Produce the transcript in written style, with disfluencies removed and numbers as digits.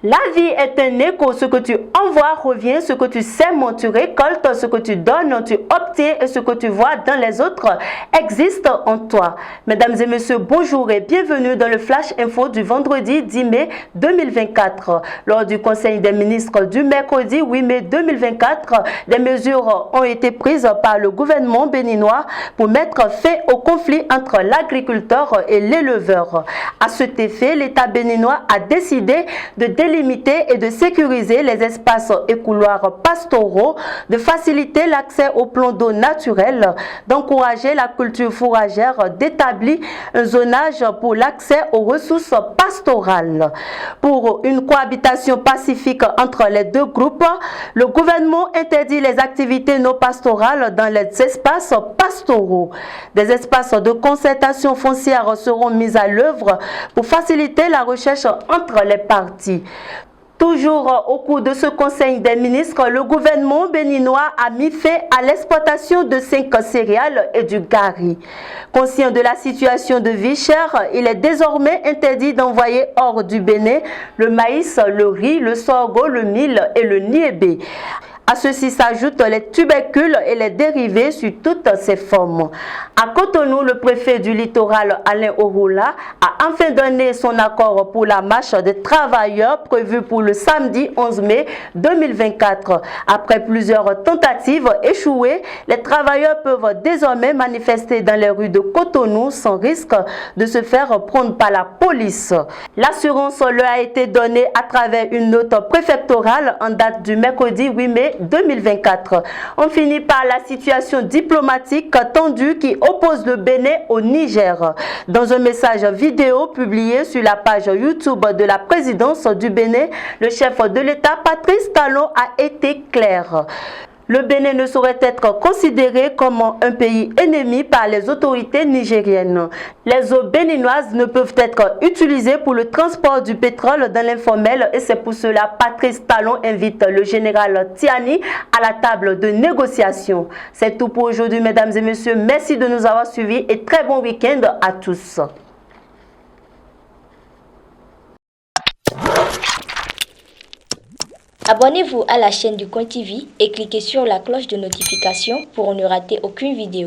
La vie est un écho, ce que tu envoies revient, ce que tu sèmes, tu récoltes, ce que tu donnes, tu obtiens et ce que tu vois dans les autres existe en toi. Mesdames et messieurs, bonjour et bienvenue dans le Flash Info du vendredi 10 mai 2024. Lors du Conseil des ministres du mercredi 8 mai 2024, des mesures ont été prises par le gouvernement béninois pour mettre fin au conflit entre l'agriculteur et l'éleveur. À cet effet, l'État béninois a décidé de délimiter et de sécuriser les espaces et couloirs pastoraux, de faciliter l'accès aux plans d'eau naturels, d'encourager la culture fourragère, d'établir un zonage pour l'accès aux ressources pastorales. Pour une cohabitation pacifique entre les deux groupes, le gouvernement interdit les activités non pastorales dans les espaces pastoraux. Des espaces de concertation foncière seront mis à l'œuvre pour faciliter la recherche entre les parties. Toujours au cours de ce Conseil des ministres, le gouvernement béninois a mis fin à l'exportation de 5 céréales et du gari. Conscient de la situation de vie chère, il est désormais interdit d'envoyer hors du Bénin le maïs, le riz, le sorgho, le mil et le niébé. À ceci s'ajoutent les tubercules et les dérivés sous toutes ses formes. À Cotonou, le préfet du littoral Alain Orula a enfin donné son accord pour la marche des travailleurs prévue pour le samedi 11 mai 2024. Après plusieurs tentatives échouées, les travailleurs peuvent désormais manifester dans les rues de Cotonou sans risque de se faire prendre par la police. L'assurance leur a été donnée à travers une note préfectorale en date du mercredi 8 mai 2024. On finit par la situation diplomatique tendue qui oppose le Bénin au Niger. Dans un message vidéo publié sur la page YouTube de la présidence du Bénin, le chef de l'État Patrice Talon a été clair. Le Bénin ne saurait être considéré comme un pays ennemi par les autorités nigériennes. Les eaux béninoises ne peuvent être utilisées pour le transport du pétrole dans l'informel et c'est pour cela Patrice Talon invite le général Tiani à la table de négociation. C'est tout pour aujourd'hui, mesdames et messieurs. Merci de nous avoir suivis et très bon week-end à tous. Abonnez-vous à la chaîne du Coin TV et cliquez sur la cloche de notification pour ne rater aucune vidéo.